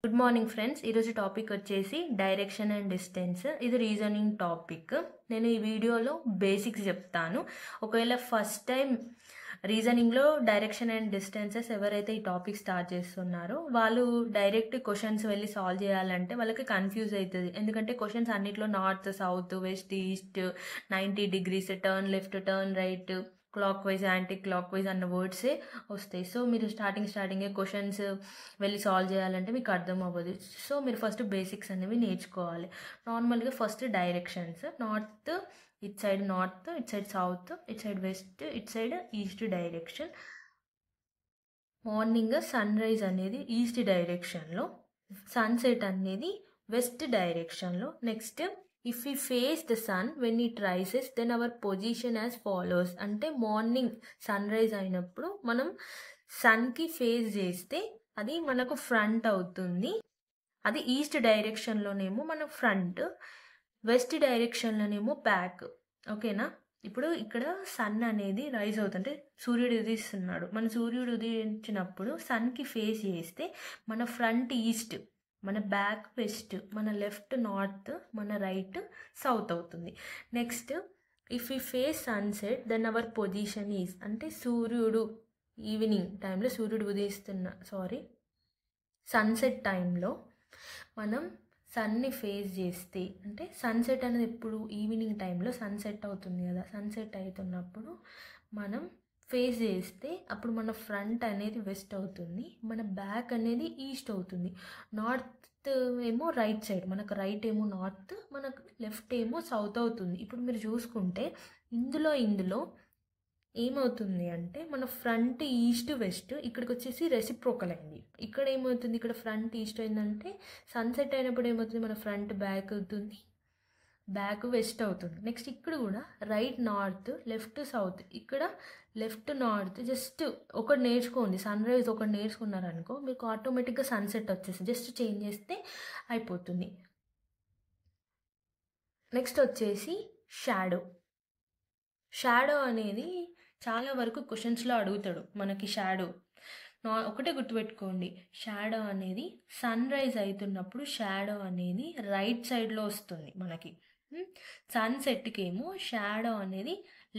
Good morning friends. ఈరోజు topic వచ్చేసి direction and distance. ఇది రీజనింగ్ టాపిక్. నేను ఈ వీడియోలో బేసిక్స్ చెప్తాను. ఒకవేళ ఫస్ట్ టైం రీజనింగ్లో డైరెక్షన్ అండ్ డిస్టెన్సెస్ ఎవరైతే ఈ టాపిక్ స్టార్ట్ చేస్తున్నారో వాళ్ళు డైరెక్ట్ క్వశ్చన్స్ వెళ్ళి సాల్వ్ చేయాలంటే వాళ్ళకి కన్ఫ్యూజ్ అవుతుంది. ఎందుకంటే క్వశ్చన్స్ అన్నిట్లో north, south, west, east, 90 degrees, turn left, turn right, clock wise, anti clock wise అన్న వర్డ్సే వస్తాయి. సో మీరు స్టార్టింగే క్వశ్చన్స్ వెళ్ళి సాల్వ్ చేయాలంటే మీకు అర్థం అవ్వదు. సో మీరు ఫస్ట్ బేసిక్స్ అనేవి నేర్చుకోవాలి. నార్మల్గా ఫస్ట్ డైరెక్షన్స్: నార్త్, ఇట్ సైడ్ నార్త్, ఇట్ సైడ్ సౌత్, ఇట్ సైడ్ వెస్ట్, ఇట్ side east direction. Morning sun rise అనేది ఈస్ట్ డైరెక్షన్లో, సన్సెట్ అనేది వెస్ట్ డైరెక్షన్లో. Next, if we face the sun when it rises, then our position as follows. అంటే morning sun rise అయినప్పుడు మనం సన్కి ఫేస్ చేస్తే అది మనకు ఫ్రంట్ అవుతుంది. అది ఈస్ట్ డైరెక్షన్లోనేమో మన ఫ్రంట్, వెస్ట్ డైరెక్షన్లోనేమో బ్యాక్. ఓకేనా? ఇప్పుడు ఇక్కడ సన్ అనేది రైజ్ అవుతుంటే సూర్యుడు ఉదయిస్తున్నాడు. మన సూర్యుడు ఉదయించినప్పుడు సన్కి ఫేస్ చేస్తే మన ఫ్రంట్ ఈస్ట్, మన బ్యాక్ వెస్ట్, మన లెఫ్ట్ నార్త్, మన రైట్ సౌత్ అవుతుంది. Next, if you face sunset then our position is, అంటే సూర్యుడు ఈవినింగ్ టైంలో సన్సెట్ టైంలో మనం సన్ని ఫేస్ చేస్తే, అంటే సన్సెట్ అనేది ఎప్పుడు ఈవినింగ్ టైంలో సన్సెట్ అవుతుంది కదా, సన్సెట్ అవుతున్నప్పుడు మనం ఫేస్ చేస్తే అప్పుడు మన ఫ్రంట్ అనేది వెస్ట్ అవుతుంది, మన బ్యాక్ అనేది ఈస్ట్ అవుతుంది. నార్త్ ఏమో రైట్ సైడ్, మనకు రైట్ ఏమో నార్త్, మనకు లెఫ్ట్ ఏమో సౌత్ అవుతుంది. ఇప్పుడు మీరు చూసుకుంటే ఇందులో ఏమవుతుంది అంటే మన ఫ్రంట్ ఈస్ట్ వెస్ట్, ఇక్కడికి వచ్చేసి రెసిప్రోకల్ అయింది. ఇక్కడ ఏమవుతుంది, ఇక్కడ ఫ్రంట్ ఈస్ట్ అయిందంటే సన్సెట్ అయినప్పుడు ఏమవుతుంది, మన ఫ్రంట్ బ్యాక్ అవుతుంది, బ్యాక్ వెస్ట్ అవుతుంది. నెక్స్ట్ ఇక్కడ కూడా రైట్ నార్త్, లెఫ్ట్ సౌత్. ఇక్కడ లెఫ్ట్ నార్త్ జస్ట్ ఒకటి నేర్చుకోండి, సన్ రైజ్ ఒకటి నేర్చుకున్నారనుకో మీకు ఆటోమేటిక్గా సన్సెట్ వచ్చేసి జస్ట్ చేంజ్ చేస్తే అయిపోతుంది. నెక్స్ట్ వచ్చేసి షాడో అనేది చాలా వరకు క్వశ్చన్స్లో అడుగుతాడు మనకి. ఒకటే గుర్తుపెట్టుకోండి, షాడో అనేది సన్ రైజ్ అవుతున్నప్పుడు షాడో అనేది రైట్ సైడ్లో వస్తుంది మనకి. సన్సెట్కి ఏమో షాడో అనేది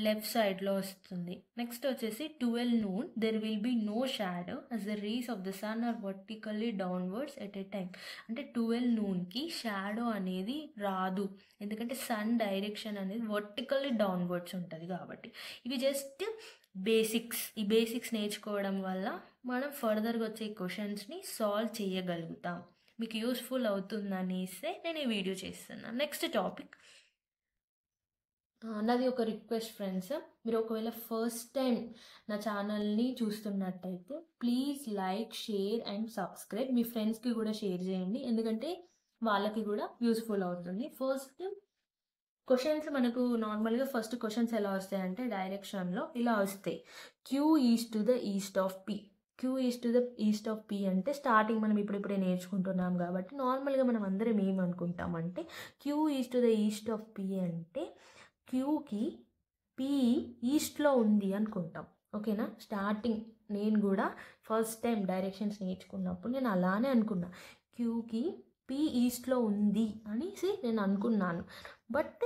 లెఫ్ట్ సైడ్లో వస్తుంది. నెక్స్ట్ వచ్చేసి 12 noon there will be no shadow as the rays of the sun are vertically downwards at a time. అంటే 12 noonకి షాడో అనేది రాదు, ఎందుకంటే సన్ డైరెక్షన్ అనేది వర్టికల్లీ డౌన్వర్డ్స్ ఉంటుంది కాబట్టి. ఇవి జస్ట్ బేసిక్స్. ఈ బేసిక్స్ నేర్చుకోవడం వల్ల మనం ఫర్దర్గా వచ్చే క్వశ్చన్స్ని సాల్వ్ చేయగలుగుతాం. మీకు యూస్ఫుల్ అవుతుందనేసి నేను ఈ వీడియో చేస్తున్నాను. నెక్స్ట్ టాపిక్, నాది ఒక రిక్వెస్ట్ ఫ్రెండ్స్, మీరు ఒకవేళ ఫస్ట్ టైం నా ఛానల్ని చూస్తున్నట్టయితే please like, share and subscribe. మీ ఫ్రెండ్స్కి కూడా షేర్ చేయండి, ఎందుకంటే వాళ్ళకి కూడా యూస్ఫుల్ అవుతుంది. ఫస్ట్ క్వశ్చన్స్ మనకు నార్మల్గా ఫస్ట్ క్వశ్చన్స్ ఎలా వస్తాయంటే డైరెక్షన్లో ఇలా వస్తాయి: Q east to the east of P. Q east to the east of P అంటే స్టార్టింగ్ మనం ఇప్పుడే నేర్చుకుంటున్నాం కాబట్టి నార్మల్గా మనం అందరం ఏమనుకుంటామంటే Q east to the east of P అంటే క్యూకి పి ఈస్ట్లో ఉంది అనుకుంటాం. ఓకేనా? స్టార్టింగ్ నేను కూడా ఫస్ట్ టైం డైరెక్షన్స్ నేర్చుకున్నప్పుడు నేను అలానే అనుకున్నా, క్యూకి పి ఈస్ట్లో ఉంది అనేసి నేను అనుకున్నాను. బట్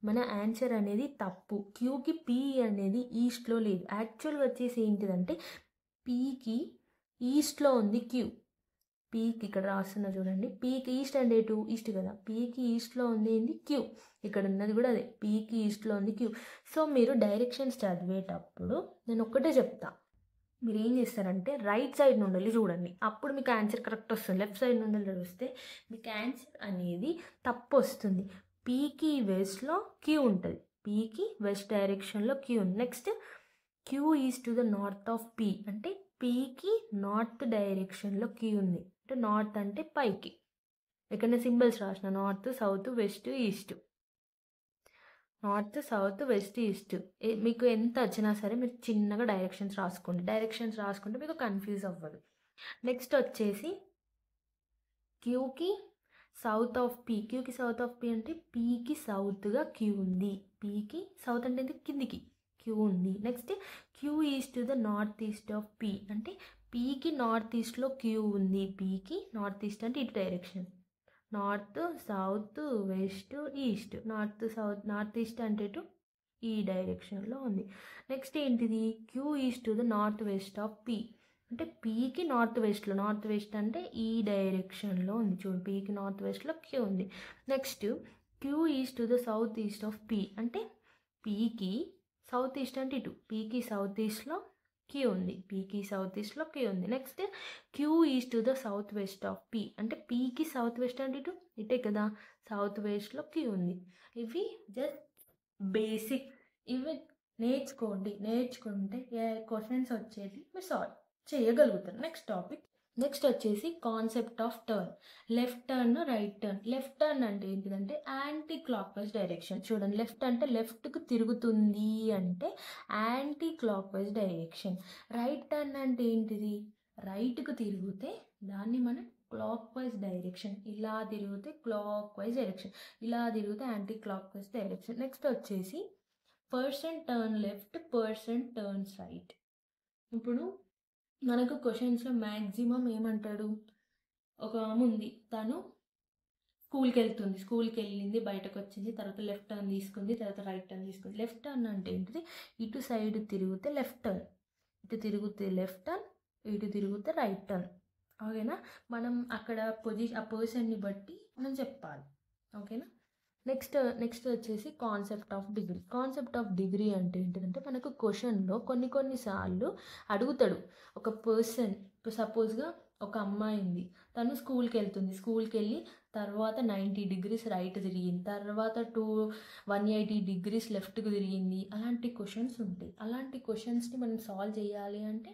మన ఆన్సర్ అనేది తప్పు. క్యూకి పి అనేది ఈస్ట్లో లేదు. యాక్చువల్గా వచ్చేసి ఏంటిదంటే పీకి ఈస్ట్లో ఉంది క్యూ. పీకి ఇక్కడ రాస్తున్నా చూడండి, పీకి ఈస్ట్ అంటే ఎటు ఈస్ట్ కదా, పీకి ఈస్ట్లో ఉంది ఏంటి క్యూ. ఇక్కడ ఉన్నది కూడా అదే, పీకి ఈస్ట్లో ఉంది క్యూ. సో మీరు డైరెక్షన్స్ చదివేటప్పుడు నేను ఒక్కటే చెప్తా, మీరు ఏం చేస్తారంటే రైట్ సైడ్ నుండి వెళ్ళి చూడండి, అప్పుడు మీకు ఆన్సర్ కరెక్ట్ వస్తుంది. లెఫ్ట్ సైడ్ నుండి వెళ్ళి వస్తే మీకు ఆన్సర్ అనేది తప్పు వస్తుంది. పీకి వెస్ట్లో క్యూ ఉంటుంది, పీకి వెస్ట్ డైరెక్షన్లో క్యూ ఉంది. Next, Q is to the north of P అంటే పీకి నార్త్ డైరెక్షన్లో క్యూ ఉంది. అంటే నార్త్ అంటే పైకి, ఇక్కడ సింబల్స్ రాసిన north, south, west, east. North, south, west, east. మీకు ఎంత వచ్చినా సరే మీరు చిన్నగా డైరెక్షన్స్ రాసుకుంటే మీకు కన్ఫ్యూజ్ అవ్వదు. నెక్స్ట్ వచ్చేసి క్యూకి సౌత్ ఆఫ్ పీ. క్యూకి సౌత్ ఆఫ్ పీ అంటే పీకి సౌత్గా క్యూ ఉంది. పీకి సౌత్ అంటే కిందికి క్యూ ఉంది. Next, Q east to the north east of P అంటే పీకి నార్త్ ఈస్ట్లో క్యూ ఉంది. పీకి నార్త్ ఈస్ట్ అంటే ఇటు direction, north south west east, north east అంటే ఇటు ఈ డైరెక్షన్లో ఉంది. నెక్స్ట్ ఏంటిది, Q is to the north west of P అంటే పీకి నార్త్ వెస్ట్లో, నార్త్ వెస్ట్ అంటే ఈ డైరెక్షన్లో ఉంది. చూడండి, పీకి నార్త్ వెస్ట్లో క్యూ ఉంది. Next Q is to the south east of P అంటే పీకి సౌత్ ఈస్ట్ అంటే ఇటు, పీకి సౌత్ ఈస్ట్లో క్యూ ఉంది, పీకి సౌత్ ఈస్ట్లో క్యూ ఉంది. Next Q is to the south west of P అంటే పీకి సౌత్ వెస్ట్ అంటే ఇటు ఇటే కదా, సౌత్ వెస్ట్లో క్యూ ఉంది. ఇవి జస్ట్ బేసిక్, ఇవి నేర్చుకుంటే ఏ క్వశ్చన్స్ వచ్చేది మీరు సాల్వ్ చేయగలుగుతారు. నెక్స్ట్ వచ్చేసి concept of turn. Left turn, right turn. Left turn అంటే ఏంటిదంటే యాంటీ క్లాక్ వైజ్ డైరెక్షన్. చూడండి, లెఫ్ట్ అంటే లెఫ్ట్కి తిరుగుతుంది అంటే anti clock wise direction. Right turn అంటే ఏంటిది, రైట్కి తిరిగితే దాన్ని మనం క్లాక్ వైజ్ డైరెక్షన్, ఇలా తిరిగితే క్లాక్ వైజ్ డైరెక్షన్, ఇలా తిరిగితే anticlockwise direction. Next వచ్చేసి person turn left, person turns right. ఇప్పుడు మనకు క్వశ్చన్స్లో మ్యాక్సిమం ఏమంటాడు, ఒక ఆమె ఉంది, తను స్కూల్కి వెళ్ళింది, బయటకు వచ్చింది, తర్వాత లెఫ్ట్ టర్న్ తీసుకుంది, తర్వాత రైట్ టర్న్ తీసుకుంది. లెఫ్ట్ టర్న్ అంటే ఏంటిది, ఇటు సైడ్ తిరిగితే లెఫ్ట్ టర్న్, ఇటు తిరిగితే లెఫ్ట్ టర్న్, ఇటు తిరిగితే రైట్ టర్న్. ఓకేనా, మనం అక్కడ ఆ పర్సన్ని బట్టి మనం చెప్పాలి. ఓకేనా. నెక్స్ట్ వచ్చేసి concept of degree. Concept of degree అంటే ఏంటిదంటే మనకు క్వశ్చన్లో కొన్నిసార్లు అడుగుతాడు. ఒక పర్సన్, సపోజ్గా ఒక అమ్మాయి ఉంది, తను స్కూల్కి వెళ్ళి తర్వాత 90 degrees రైట్ తిరిగింది, తర్వాత 180 degrees లెఫ్ట్కి తిరిగింది. అలాంటి క్వశ్చన్స్ ఉంటాయి. అలాంటి క్వశ్చన్స్ని మనం సాల్వ్ చేయాలి అంటే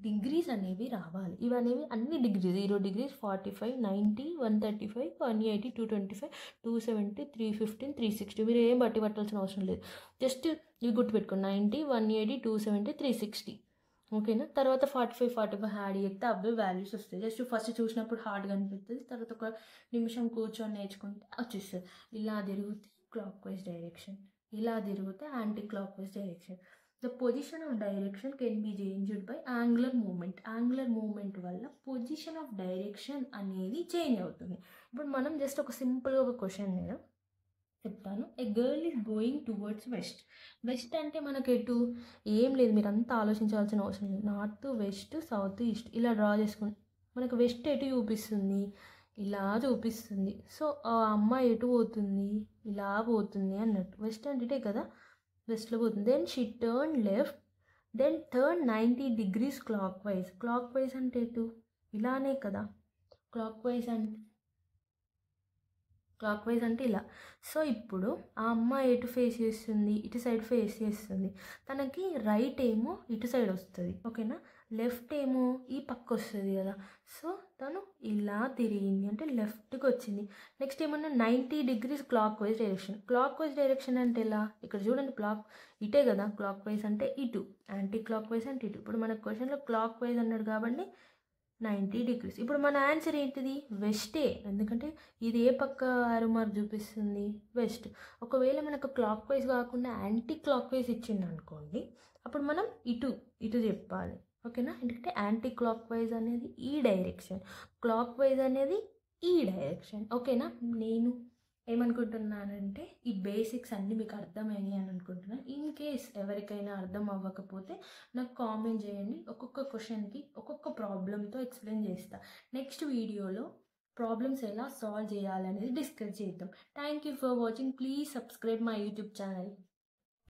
డిగ్రీస్ అనేవి రావాలి. ఇవనేవి అన్ని డిగ్రీస్, 0 degrees, 45, 90, 135, 180, 225, 270, 315, 360. మీరు ఏం పట్టాల్సిన అవసరం లేదు. జస్ట్ ఇవి గుర్తుపెట్టుకోండి, 90, 180, 270, 360. ఓకేనా. తర్వాత 45 యాడ్ చేస్తే అవి వాల్యూస్ వస్తాయి. జస్ట్ ఫస్ట్ చూసినప్పుడు హార్డ్గా అనిపిస్తుంది, తర్వాత ఒక నిమిషం కూర్చొని నేర్చుకుంటే వచ్చేస్తుంది. ఇలా తిరిగితే క్లాక్ వైజ్ డైరెక్షన్, ఇలా తిరిగితే anticlockwise direction. The position of direction can be changed by angular movement. Angular movement వల్ల పొజిషన్ ఆఫ్ డైరెక్షన్ అనేది చేంజ్ అవుతుంది. ఇప్పుడు మనం జస్ట్ ఒక సింపుల్గా ఒక క్వశ్చన్ నేను చెప్తాను. A girl is going towards west. West అంటే మనకు ఎటు ఏం లేదు, మీరు అంతా ఆలోచించాల్సిన అవసరం లేదు. నార్త్ వెస్ట్ సౌత్ ఈస్ట్ ఇలా డ్రా చేసుకుని మనకు వెస్ట్ ఎటు చూపిస్తుంది, ఇలా చూపిస్తుంది. సో ఆ అమ్మాయి ఎటు పోతుంది, ఇలా పోతుంది అన్నట్టు. వెస్ట్ అంటే ఇటే కదా, వెస్ట్లో పోతుంది. Then she turn left, then turn 90 degrees clockwise అంటే ఎటు ఇలానే కదా, క్లాక్ వైజ్ అంటే ఇలా. సో ఇప్పుడు ఆ అమ్మాయి ఎటు ఫేస్ చేస్తుంది, ఇటు సైడ్ ఫేస్ చేస్తుంది. తనకి రైట్ ఏమో ఇటు సైడ్ వస్తుంది, ఓకేనా, లెఫ్ట్ ఏమో ఈ పక్క వస్తుంది కదా. సో తను ఇలా తిరిగింది అంటే లెఫ్ట్కి వచ్చింది. నెక్స్ట్ ఏమన్నా 90 degrees క్లాక్ వైజ్ డైరెక్షన్ అంటే ఎలా, ఇక్కడ చూడండి, ఇటే కదా, క్లాక్ వైజ్ అంటే ఇటు, యాంటీ క్లాక్ వైజ్ అంటే ఇటు. ఇప్పుడు మన క్వశ్చన్లో క్లాక్ వైజ్ అన్నాడు కాబట్టి 90 degrees. ఇప్పుడు మన ఆన్సర్ ఏంటిది, వెస్టే, ఎందుకంటే ఇది ఏ పక్క ఆరో మార్క్ చూపిస్తుంది, వెస్ట్. ఒకవేళ మనకు క్లాక్ వైజ్ కాకుండా యాంటీ క్లాక్ వైజ్ ఇచ్చింది అనుకోండి, అప్పుడు మనం ఇటు చెప్పాలి. ఓకేనా, ఎందుకంటే యాంటీ క్లాక్ వైజ్ అనేది ఈ డైరెక్షన్, క్లాక్ వైజ్ అనేది ఈ డైరెక్షన్. ఓకేనా. నేను ఏమనుకుంటున్నానంటే ఈ బేసిక్స్ అన్నీ మీకు అర్థమయ్యాయి అని అనుకుంటున్నాను. ఇన్ కేస్ ఎవరికైనా అర్థం అవ్వకపోతే నాకు కామెంట్ చేయండి. ఒక్కొక్క క్వశ్చన్కి ఒక్కొక్క ప్రాబ్లంతో ఎక్స్ప్లెయిన్ చేస్తా. నెక్స్ట్ వీడియోలో ప్రాబ్లమ్స్ ఎలా సాల్వ్ చేయాలనేది డిస్కస్ చేద్దాం. Thank you for watching. Please subscribe my YouTube channel.